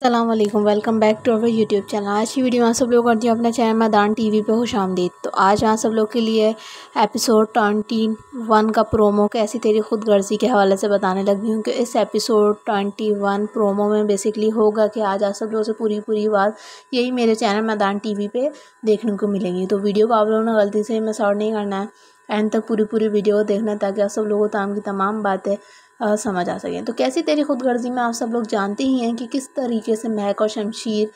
अस्सलाम वालेकुम, welcome back to our YouTube channel. आज की वीडियो में सब लोग करती हूँ अपने चैनल मैदान टीवी पे खुशामदीद। तो आज यहाँ सब लोग के लिए एपिसोड 21 का प्रोमो कैसी तेरी खुदगर्जी के हवाले से बताने लगी हूँ कि इस एपिसोड 21 प्रोमो में बेसिकली होगा कि आज आप सब लोगों से पूरी बात यही मेरे चैनल मैदान टीवी पे देखने को मिलेगी। तो वीडियो को आप लोगों ने गलती से मिस आउट नहीं करना है, एंड तक पूरी वीडियो को देखना है ताकि आप सब लोगों को तमाम बातें समझ आ सकें। तो कैसी तेरी खुदगर्जी में आप सब लोग जानते ही हैं कि किस तरीके से महक और शमशीर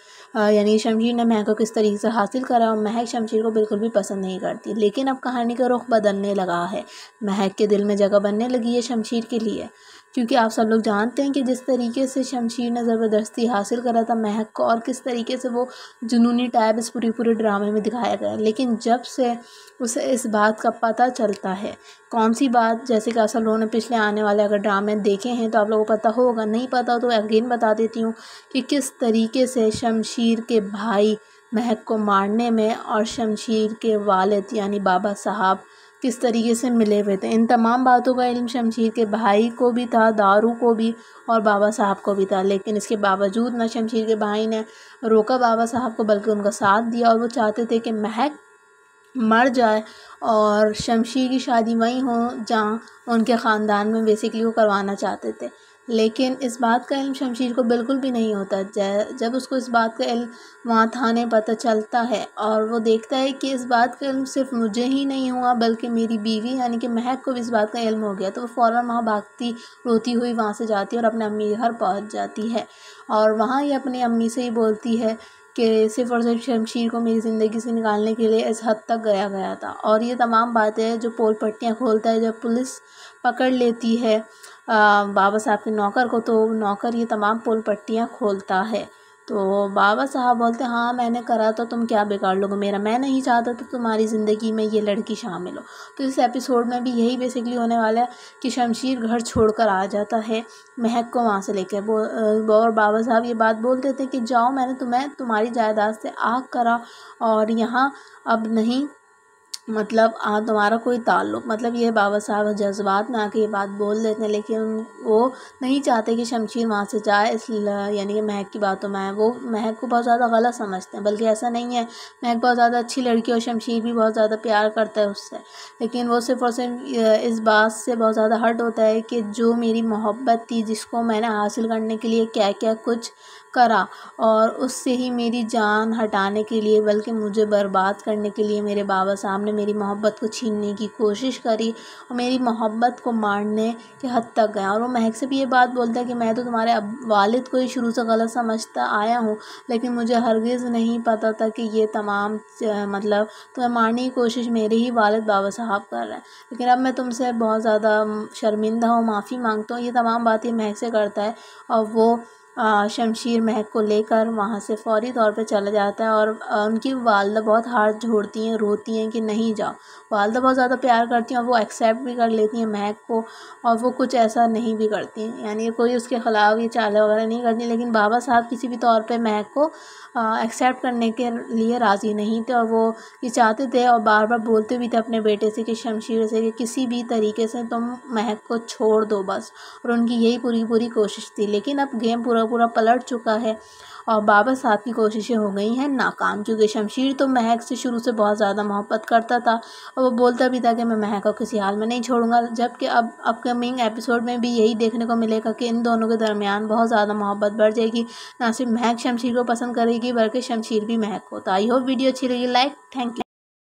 यानी शमशीर ने महक को किस तरीके से हासिल करा और महक शमशीर को बिल्कुल भी पसंद नहीं करती। लेकिन अब कहानी का रुख बदलने लगा है, महक के दिल में जगह बनने लगी है शमशीर के लिए, क्योंकि आप सब लोग जानते हैं कि जिस तरीके से शमशीर ने ज़बरदस्ती हासिल करा था महक को और किस तरीके से वो जुनूनी टाइप इस पूरे ड्रामे में दिखाया गया। लेकिन जब से उसे इस बात का पता चलता है, कौन सी बात, जैसे कि आप सब लोगों ने पिछले आने वाले अगर ड्रामे देखे हैं तो आप लोगों को पता होगा, नहीं पता तो अगेन बता देती हूँ कि किस तरीके से शमशीर के भाई महक को मारने में और शमशीर के वालिद यानी बाबा साहब किस तरीके से मिले हुए थे। इन तमाम बातों का इल्म शमशीर के भाई को भी था, दारू को भी और बाबा साहब को भी था। लेकिन इसके बावजूद न शमशीर के भाई ने रोका बाबा साहब को, बल्कि उनका साथ दिया और वो चाहते थे कि महक मर जाए और शमशीर की शादी वहीं हो जहाँ उनके ख़ानदान में बेसिकली वो करवाना चाहते थे। लेकिन इस बात का इल्म शमशीर को बिल्कुल भी नहीं होता। जब उसको इस बात का इल्म वहाँ थाने पता चलता है और वो देखता है कि इस बात का इल्म सिर्फ मुझे ही नहीं हुआ बल्कि मेरी बीवी यानी कि महक को भी इस बात का इल्म हो गया, तो वो फ़ौरन वहाँ भागती रोती हुई वहाँ से जाती है और अपने अम्मी के घर पहुँच जाती है। और वहाँ ये अपनी अम्मी से ही बोलती है कि सिर्फ़ और सिर्फ शमशीर को मेरी ज़िंदगी से निकालने के लिए इस हद तक गया था। और ये तमाम बातें जो पोल पट्टियाँ खोलता है, जब पुलिस पकड़ लेती है बाबा साहब के नौकर को, तो नौकर ये तमाम पोल पट्टियाँ खोलता है। तो बाबा साहब बोलते हैं हाँ मैंने करा, तो तुम क्या बिगाड़ लोगे मेरा, मैं नहीं चाहता तो तुम्हारी ज़िंदगी में ये लड़की शामिल हो। तो इस एपिसोड में भी यही बेसिकली होने वाला है कि शमशीर घर छोड़कर आ जाता है महक को वहाँ से लेकर और बाबा साहब ये बात बोल देते हैं कि जाओ, मैंने तुम्हें तुम्हारी जायदाद से आग करा और यहाँ अब नहीं, मतलब तुम्हारा कोई ताल्लुक़, मतलब ये बाबा साहब जज्बात में आके ये बात बोल देते हैं। लेकिन वो नहीं चाहते कि शमशीर वहाँ से जाए, इस यानी कि महक की बातों में वो महक को बहुत ज़्यादा गलत समझते हैं, बल्कि ऐसा नहीं है, महक बहुत ज़्यादा अच्छी लड़की और शमशीर भी बहुत ज़्यादा प्यार करता है उससे। लेकिन वो सिर्फ और सिर्फ इस बात से बहुत ज़्यादा हर्ट होता है कि जो मेरी मोहब्बत थी, जिसको मैंने हासिल करने के लिए क्या क्या कुछ करा और उससे ही मेरी जान हटाने के लिए बल्कि मुझे बर्बाद करने के लिए मेरे बाबा साहब ने मेरी मोहब्बत को छीनने की कोशिश करी और मेरी मोहब्बत को मारने के हद तक गया। और वो महक से भी ये बात बोलता है कि मैं तो तुम्हारे वालिद को ही शुरू से गलत समझता आया हूँ, लेकिन मुझे हरगिज़ नहीं पता था कि ये तमाम मतलब तुम्हें मारने की कोशिश मेरे ही वालिद बाबा साहब कर रहे हैं। लेकिन अब मैं तुमसे बहुत ज़्यादा शर्मिंदा हूँ, माफ़ी मांगता हूँ। ये तमाम बातें महक से करता है और वो शमशीर महक को लेकर वहाँ से फ़ौरी तौर पे चला जाता है। और उनकी वालदा बहुत हाथ जोड़ती हैं, रोती हैं कि नहीं जाओ। वालदा बहुत ज़्यादा प्यार करती हैं और वो एक्सेप्ट भी कर लेती हैं महक को, और वो कुछ ऐसा नहीं भी करती हैं, यानी कोई उसके ख़िलाफ़ ये चालें वगैरह नहीं करती। लेकिन बाबा साहब किसी भी तौर पे महक को एक्सेप्ट करने के लिए राज़ी नहीं थे और वो ये चाहते थे और बार बोलते भी थे अपने बेटे से कि शमशीर से कि किसी भी तरीके से तुम महक को छोड़ दो बस, और उनकी यही पूरी कोशिश थी। लेकिन अब गेम पूरा पलट चुका है और बाबा साहब की कोशिशें हो गई हैं नाकाम, क्योंकि शमशीर तो महक से शुरू से बहुत ज़्यादा मोहब्बत करता था और वो बोलता भी था कि मैं महक को किसी हाल में नहीं छोड़ूंगा। जबकि अब अपकमिंग एपिसोड में भी यही देखने को मिलेगा कि इन दोनों के दरमियान बहुत ज़्यादा मोहब्बत बढ़ जाएगी। ना सिर्फ महक शमशीर को पसंद करेगी बल्कि शमशीर भी महक को। तो आई होप वीडियो अच्छी लगी, लाइक, थैंक यू।